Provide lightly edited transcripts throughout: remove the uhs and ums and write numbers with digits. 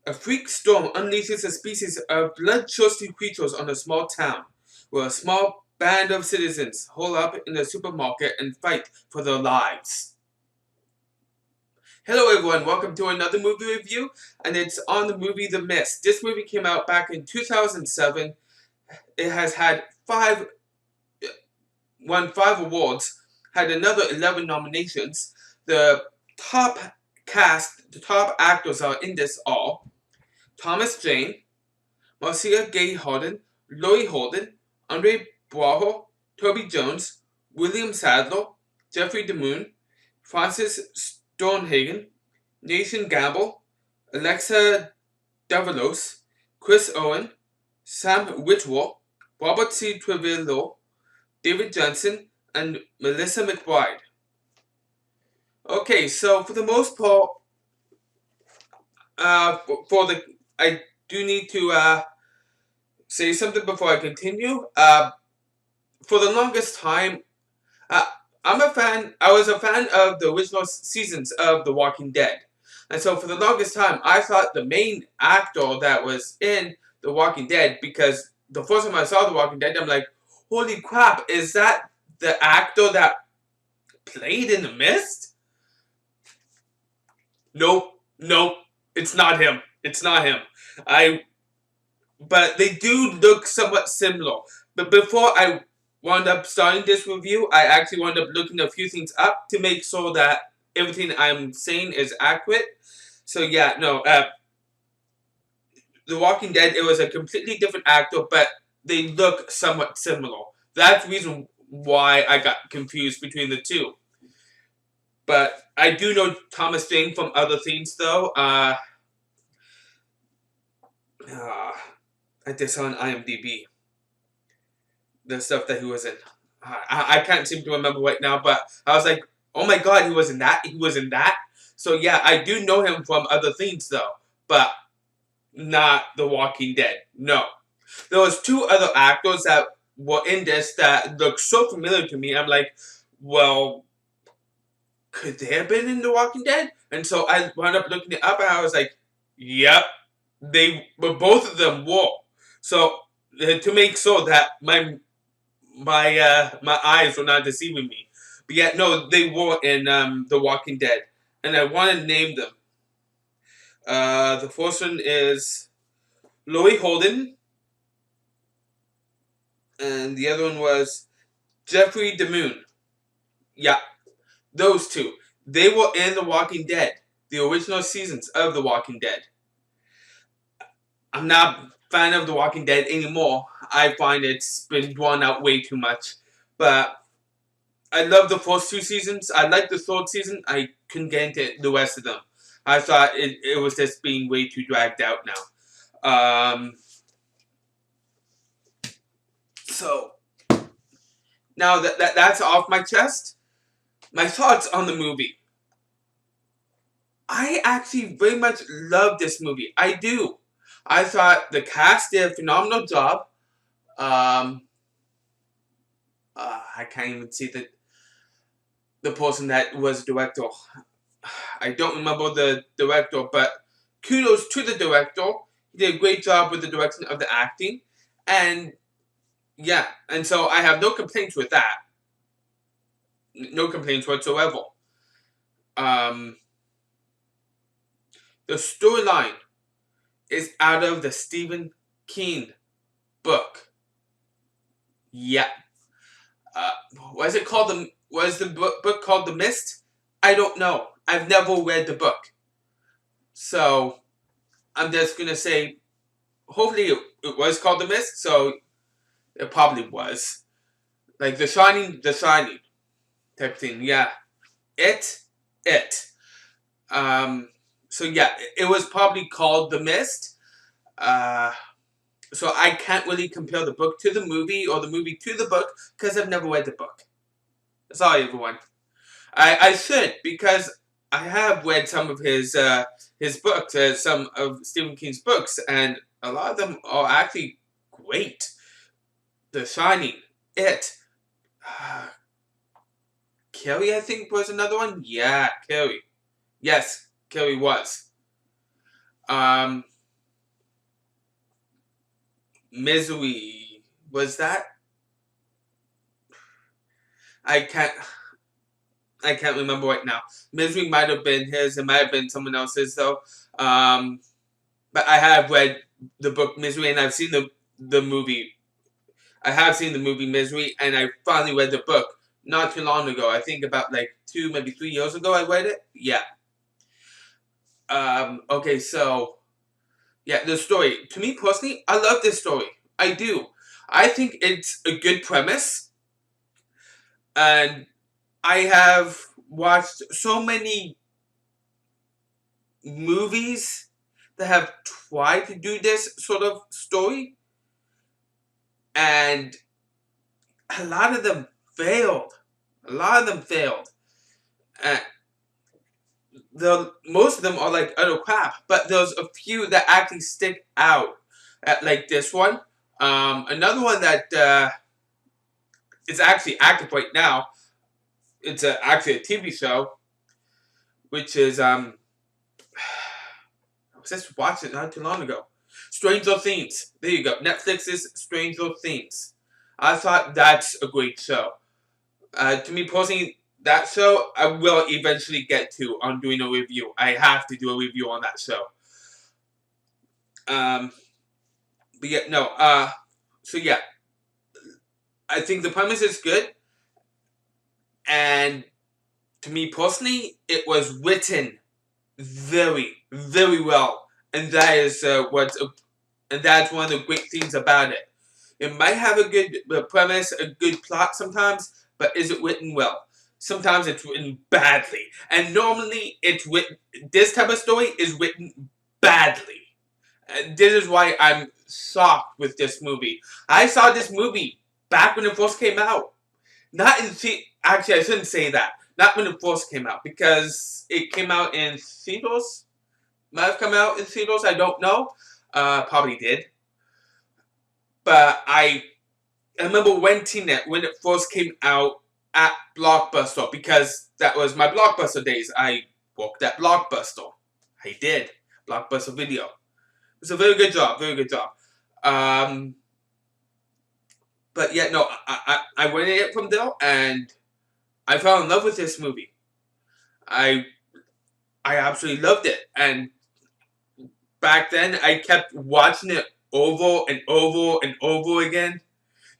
A freak storm unleashes a species of bloodthirsty creatures on a small town, where a small band of citizens hole up in a supermarket and fight for their lives. Hello everyone, welcome to another movie review, and it's on the movie The Mist. This movie came out back in 2007. It has had won 5 awards, had another 11 nominations. The top the top actors are in this all. Thomas Jane, Marcia Gay Harden, Laurie Holden, Andre Braugher, Toby Jones, William Sadler, Jeffrey DeMoon, Francis Stornhagen, Nathan Gamble, Alexa Davalos, Chris Owen, Sam Witwer, Robert C. Trevillo, David Johnson, and Melissa McBride. Okay, so for the most part, I do need to say something before I continue. For the longest time, uh, I'm a fan. I was a fan of the original seasons of The Walking Dead, and so for the longest time, I thought the main actor that was in The Walking Dead, because the first time I saw The Walking Dead, I'm like, holy crap, is that the actor that played in The Mist? Nope, it's not him. It's not him. But they do look somewhat similar. But before I wound up starting this review, I actually wound up looking a few things up to make sure that everything I'm saying is accurate. So yeah, no, The Walking Dead, it was a completely different actor, but they look somewhat similar. That's the reason why I got confused between the two. But I do know Thomas Jane from other things, though. I just saw on IMDb the stuff that he was in. I can't seem to remember right now, but I was like, oh my god, he was in that? He was in that? So yeah, I do know him from other things, though. But not The Walking Dead. No. There was 2 other actors that were in this that looked so familiar to me. I'm like, well, could they have been in The Walking Dead? And so I wound up looking it up, and I was like, yep, both of them were. So to make sure that my eyes were not deceiving me, but yet no, they were in The Walking Dead, and I want to name them. The first one is Laurie Holden, and the other one was Jeffrey DeMoon. Yeah, those 2. They were in The Walking Dead, the original seasons of The Walking Dead. I'm not a fan of The Walking Dead anymore. I find it's been drawn out way too much. But I love the first 2 seasons. I like the 3rd season. I couldn't get into the rest of them. I thought it was just being way too dragged out now. So, now that's off my chest, my thoughts on the movie. I actually very much love this movie. I do. I thought the cast did a phenomenal job. I can't even see the person that was director. I don't remember the director, but kudos to the director. He did a great job with the direction of the acting. And yeah, and so I have no complaints with that. No complaints whatsoever. The storyline is out of the Stephen King book. Yeah. Was the book called The Mist? I don't know. I've never read the book. So, I'm just gonna say, hopefully it was called The Mist, so it probably was. Like The Shining type thing, yeah. It. So yeah, it was probably called The Mist. So I can't really compare the book to the movie or the movie to the book because I've never read the book. Sorry, everyone. I should, because I have read some of his books, some of Stephen King's books, and a lot of them are actually great. The Shining, It, Carrie, I think, was another one. Yeah, Carrie. Yes, Carrie was. Misery. Was that? I can't. I can't remember right now. Misery might have been his. It might have been someone else's though. Um, but I have read the book Misery, and I've seen the movie. I have seen the movie Misery, and I finally read the book not too long ago. I think about like 2, maybe 3 years ago. I read it. Yeah. Okay. So yeah, the story. To me personally, I love this story. I do. I think it's a good premise, and I have watched so many movies that have tried to do this sort of story, and a lot of them failed. A lot of them failed. Uh, most of them are like utter crap, but there's a few that actually stick out, like this one. Another one that is actually active right now. It's actually a TV show, which is I was just watching it not too long ago. Stranger Things. There you go. Netflix's Stranger Things. I thought that's a great show. To me personally, that show I will eventually get to on doing a review. I have to do a review on that show. But yeah, no. So yeah, I think the premise is good, and to me personally, it was written very, very well, and that is and that's one of the great things about it. It might have a good premise, a good plot sometimes, but is it written well? Sometimes it's written badly, and normally it's written. This type of story is written badly. And this is why I'm shocked with this movie. I saw this movie back when it first came out. Not in actually, I shouldn't say that. Not when it first came out, because it came out in theaters. Might have come out in theaters. I don't know. Probably did. But I remember renting it when it first came out at Blockbuster, because that was my Blockbuster days. I worked at Blockbuster. I did. Blockbuster Video. It's a very good job. Very good job. But yeah, no, I rented it from there, and I fell in love with this movie. I absolutely loved it, and back then I kept watching it over and over and over again,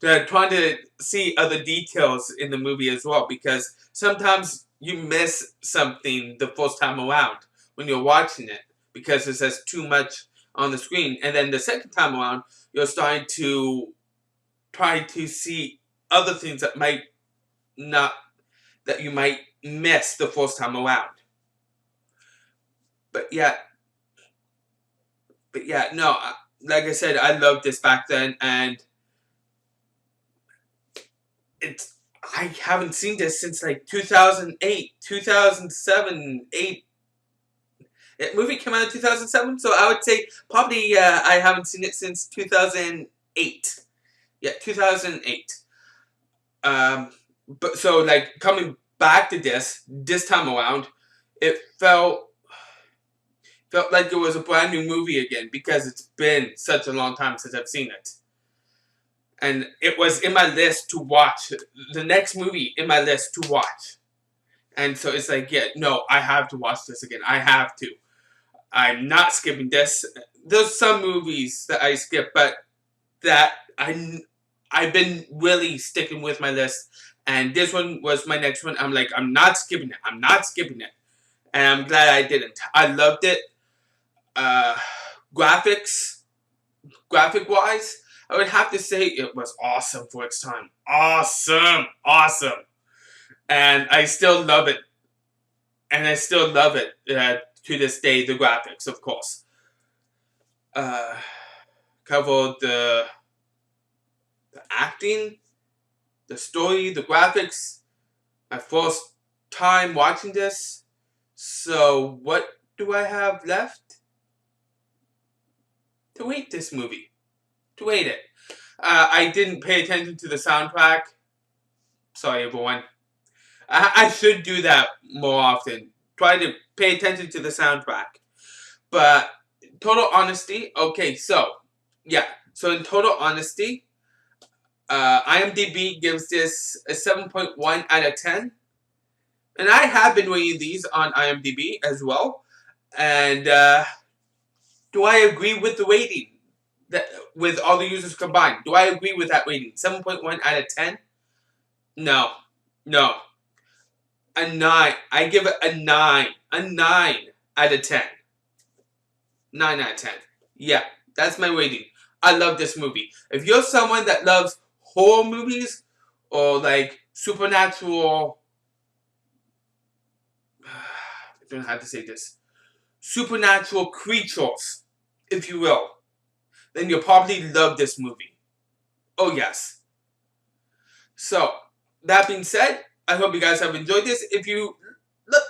trying to see other details in the movie as well, because sometimes you miss something the first time around when you're watching it because it says too much on the screen, and then the second time around you're starting to try to see other things that you might miss the first time around. But yeah, no, like I said, I loved this back then, and I haven't seen this since like 2008, 2007, 8. That movie came out in 2007, so I would say probably I haven't seen it since 2008. Yeah, 2008. But so like coming back to this time around, it felt like it was a brand new movie again, because it's been such a long time since I've seen it. And it was in my list to watch. The next movie in my list to watch. And so it's like, yeah, no, I have to watch this again. I have to. I'm not skipping this. There's some movies that I skip, but that I've been really sticking with my list. And this one was my next one. I'm like, I'm not skipping it. I'm not skipping it. And I'm glad I didn't. I loved it. Graphic wise, I would have to say it was awesome for its time. Awesome. And I still love it. And I still love it to this day, the graphics, of course. Covered the acting, the story, the graphics. My first time watching this. So what do I have left? To rate this movie. To rate it. I didn't pay attention to the soundtrack. Sorry, everyone. I should do that more often. Try to pay attention to the soundtrack. But, total honesty, okay, so, yeah. So in total honesty, IMDb gives this a 7.1 out of 10. And I have been rating these on IMDb as well. And do I agree with the rating? That, with all the users combined, do I agree with that rating? 7.1 out of 10? No. No. A 9. I give it a 9. A 9 out of 10. 9 out of 10. Yeah, that's my rating. I love this movie. If you're someone that loves horror movies or like supernatural, I don't know how to say this, supernatural creatures, if you will, then you'll probably love this movie. Oh yes. So, that being said, I hope you guys have enjoyed this. If you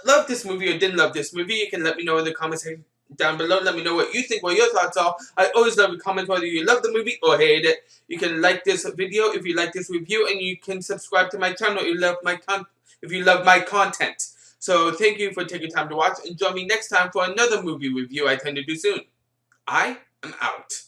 love this movie or didn't love this movie, you can let me know in the comments section down below. Let me know what you think, what your thoughts are. I always love a comment whether you love the movie or hate it. You can like this video if you like this review, and you can subscribe to my channel if you love my content. So thank you for taking time to watch, and join me next time for another movie review I tend to do soon. I am out.